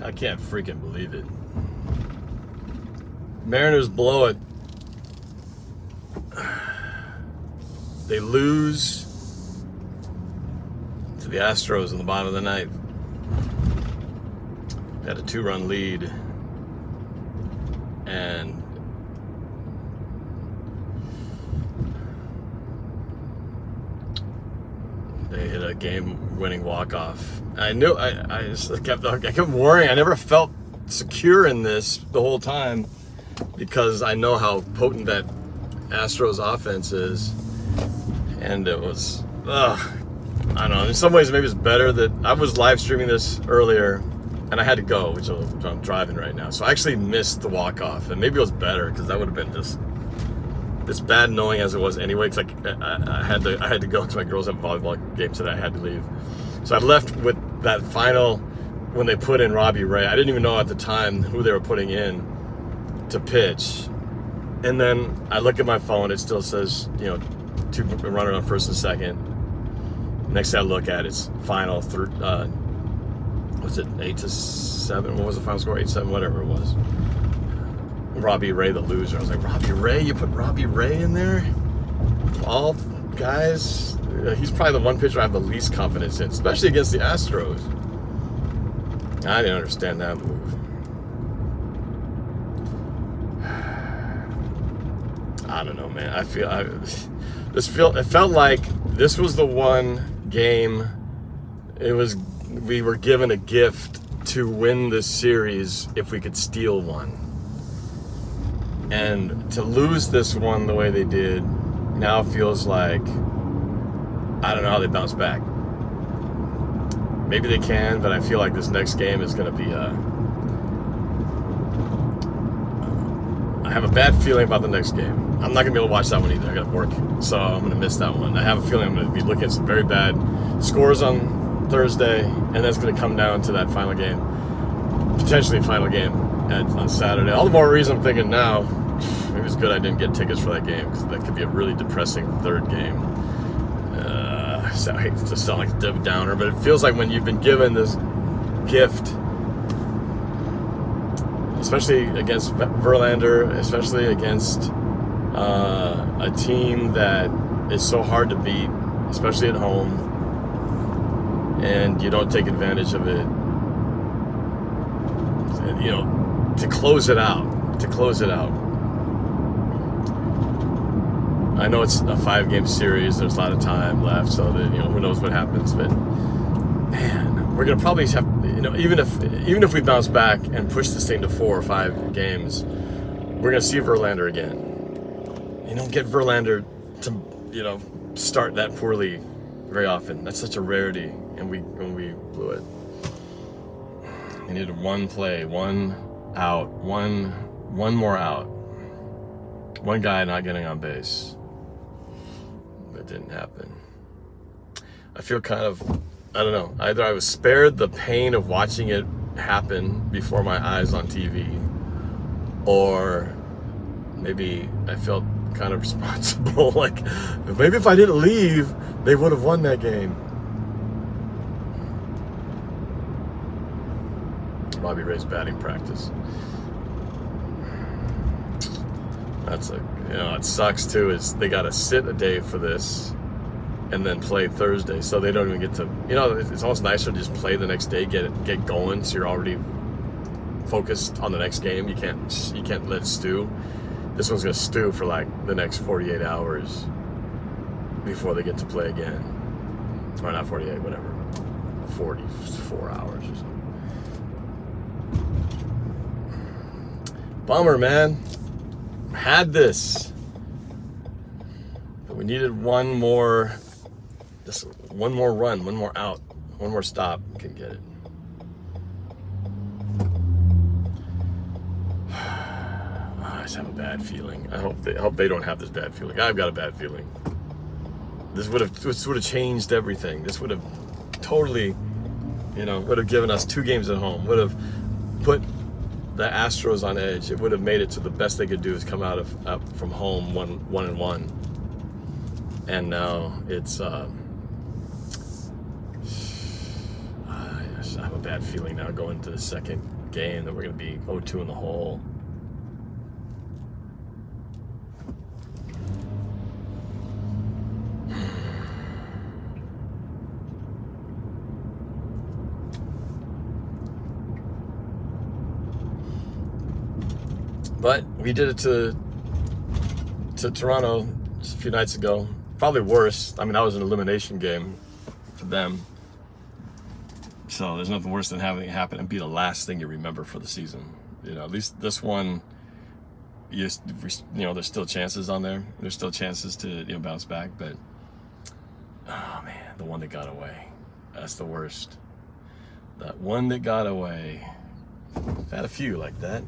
I can't freaking believe it. Mariners blow it. They lose to the Astros in the bottom of the ninth. They had a 2-run lead. And they hit a game-winning walk-off. I knew I kept worrying. I never felt secure in this the whole time because I know how potent that Astros offense is, and it was. I don't know. In some ways, maybe it's better that I was live streaming this earlier, and I had to go, which I'm driving right now. So I actually missed the walk-off, and maybe it was better because that would have been just as bad knowing as it was anyway. Because I had to go to my girls' volleyball game today. I had to leave, so I left with that final when they put in Robbie Ray. I didn't even know at the time who they were putting in to pitch, and then I look at my phone. It still says 2 runners on first and second. Next thing I look at, it's final. Was it 8-7? What was the final score? 8-7, whatever it was. Robbie Ray, the loser. I was like, Robbie Ray? You put Robbie Ray in there? All guys, he's probably the one pitcher I have the least confidence in, especially against the Astros. I didn't understand that move. I don't know, man. It felt like this was the one game. We were given a gift to win this series if we could steal one. And to lose this one the way they did now feels like, I don't know how they bounce back. Maybe they can, but I feel like this next game is going to be I have a bad feeling about the next game. I'm not going to be able to watch that one either. I got to work, so I'm going to miss that one. I have a feeling I'm going to be looking at some very bad scores on Thursday, and that's going to come down to that final game, potentially final game on Saturday. All the more reason I'm thinking now, maybe it's good I didn't get tickets for that game, because that could be a really depressing third game. I hate to sound like a Debbie Downer, but it feels like when you've been given this gift, especially against Verlander, especially against a team that is so hard to beat, especially at home, and you don't take advantage of it, to close it out. I know it's a 5-game series. There's a lot of time left, so that who knows what happens. But man, we're gonna probably have even if we bounce back and push this thing to 4 or 5 games, we're gonna see Verlander again. You don't get Verlander to start that poorly very often. That's such a rarity, and we blew it. We needed one play, one out, one more out, one guy not getting on base. That didn't happen. I feel kind of, I don't know, either I was spared the pain of watching it happen before my eyes on TV, or maybe I felt kind of responsible, like maybe if I didn't leave, they would have won that game. Robbie Ray's batting practice. That's it sucks too, is they got to sit a day for this and then play Thursday, so they don't even get to, it's almost nicer to just play the next day, get going, so you're already focused on the next game. You can't let it stew. This one's gonna stew for like the next 48 hours before they get to play again. Or not 48, whatever, 44 hours or something. Bummer, man. Had this, but we needed one more run, one more out, one more stop. Couldn't get it. I just have a bad feeling. I hope they don't have this bad feeling. I've got a bad feeling. This would have changed everything. This would have totally, would have given us 2 games at home. Would have put the Astros on edge. It would have made it to the best they could do is come out from home 1-1, and now it's I have a bad feeling now going into the second game that we're going to be 0-2 in the hole. But we did it to Toronto just a few nights ago. Probably worse. I mean, that was an elimination game for them. So there's nothing worse than having it happen and be the last thing you remember for the season. You know, at least this one, there's still chances on there. There's still chances to bounce back. But oh man, the one that got away, that's the worst. That one that got away. I've had a few like that.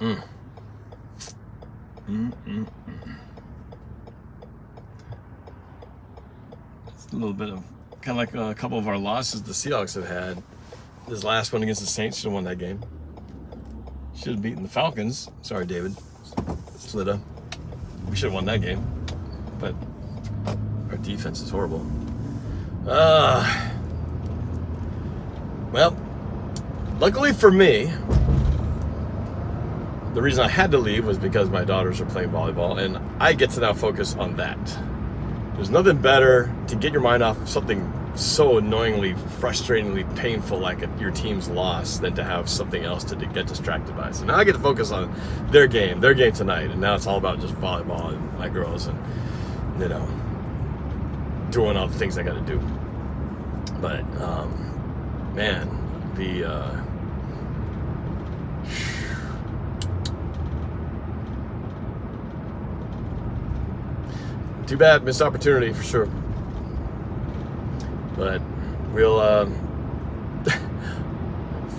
It's a little bit of kind of like a couple of our losses the Seahawks have had. This last one against the Saints should have won that game. Should have beaten the Falcons. Sorry, David. Slida. We should have won that game. But our defense is horrible. Well, luckily for me, the reason I had to leave was because my daughters are playing volleyball, and I get to now focus on that. There's nothing better to get your mind off something so annoyingly, frustratingly painful like your team's loss than to have something else to get distracted by. So now I get to focus on their game tonight, and now it's all about just volleyball and my girls and, doing all the things I got to do. But, man, too bad, missed opportunity for sure. But we'll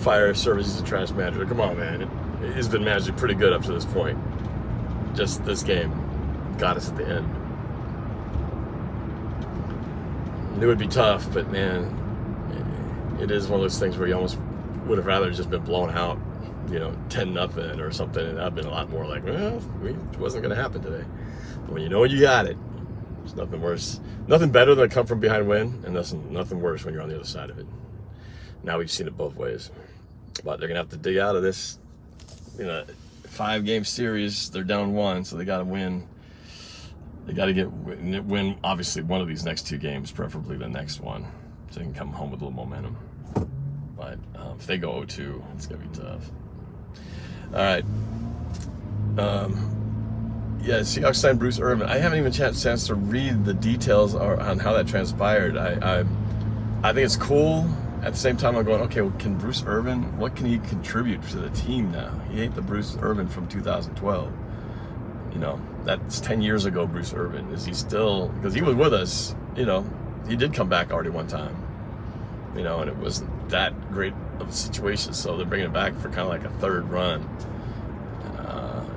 fire services and trash manager. Come on, man. He's been managing pretty good up to this point. Just this game got us at the end. Knew it'd be tough, but man, it is one of those things where you almost would have rather just been blown out, 10-0 or something, and I've been a lot more like, well, it wasn't going to happen today. But when you know you got it, there's nothing worse, nothing better than a come from behind win, and nothing worse when you're on the other side of it. Now we've seen it both ways, but they're gonna have to dig out of this, 5-game series. They're down 1, so they got to win. They got to win obviously one of these next 2 games, preferably the next one, so they can come home with a little momentum. But if they go 0-2, it's gonna be tough. All right. Yeah, Seahawks signed Bruce Irvin. I haven't even had a chance to read the details on how that transpired. I think it's cool. At the same time, I'm going, okay, well, can Bruce Irvin, what can he contribute to the team now? He ain't the Bruce Irvin from 2012. That's 10 years ago, Bruce Irvin. Is he still, because he was with us, he did come back already one time, and it wasn't that great of a situation, so they're bringing it back for kind of like a third run.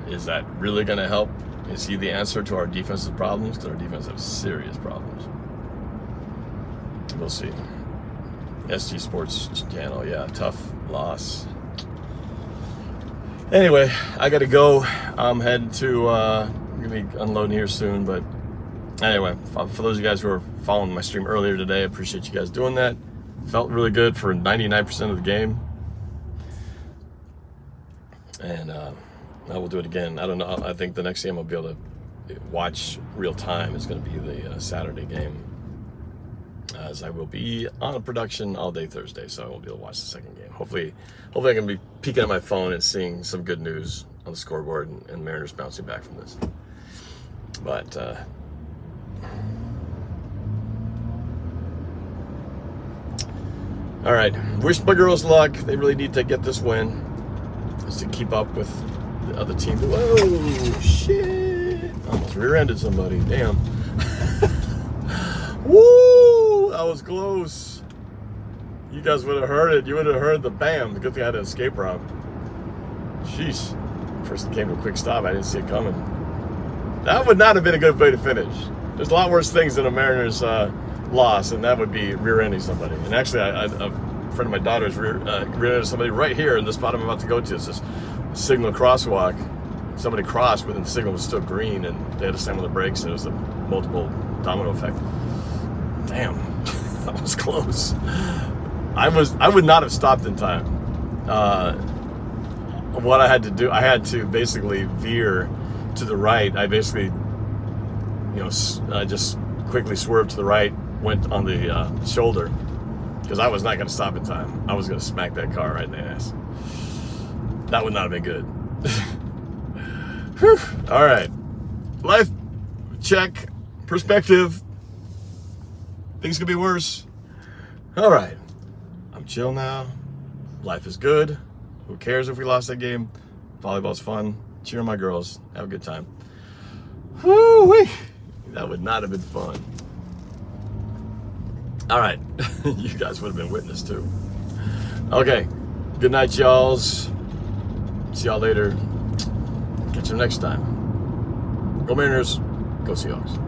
Is that really going to help? Is he the answer to our defensive problems? Because our defense has serious problems. We'll see. SG Sports Channel, yeah, tough loss. Anyway, I got to go. I'm heading to, I'm going to be unloading here soon. But anyway, for those of you guys who are following my stream earlier today, I appreciate you guys doing that. Felt really good for 99% of the game. And, I will do it again. I don't know. I think the next game I'll be able to watch real time is going to be the Saturday game, as I will be on a production all day Thursday, so I won't be able to watch the second game. Hopefully I can be peeking at my phone and seeing some good news on the scoreboard and Mariners bouncing back from this. But all right, wish my girls luck. They really need to get this win just to keep up with the other team. Whoa, shit. Almost rear-ended somebody. Damn. Woo! That was close. You guys would have heard it. You would have heard the bam. The good thing I had an escape route. Jeez. First it came to a quick stop. I didn't see it coming. That would not have been a good way to finish. There's a lot worse things than a Mariners loss, and that would be rear-ending somebody. And actually, a friend of my daughter's rear-ended somebody right here in the spot I'm about to go to. It's this signal crosswalk. Somebody crossed, but the signal was still green, and they had to slam on the brakes, and it was a multiple domino effect. Damn. That was close. I would not have stopped in time. What I had to do, I had to basically veer to the right. I basically, I just quickly swerved to the right, went on the shoulder, because I was not going to stop in time. I was going to smack that car right in the ass. That would not have been good. Whew. All right. Life check, perspective. Things could be worse. All right. I'm chill now. Life is good. Who cares if we lost that game? Volleyball's fun. Cheer on my girls. Have a good time. Woo-wee. That would not have been fun. All right. You guys would have been witness too. Okay. Good night, y'alls. See y'all later. Catch you next time. Go Mariners. Go Seahawks.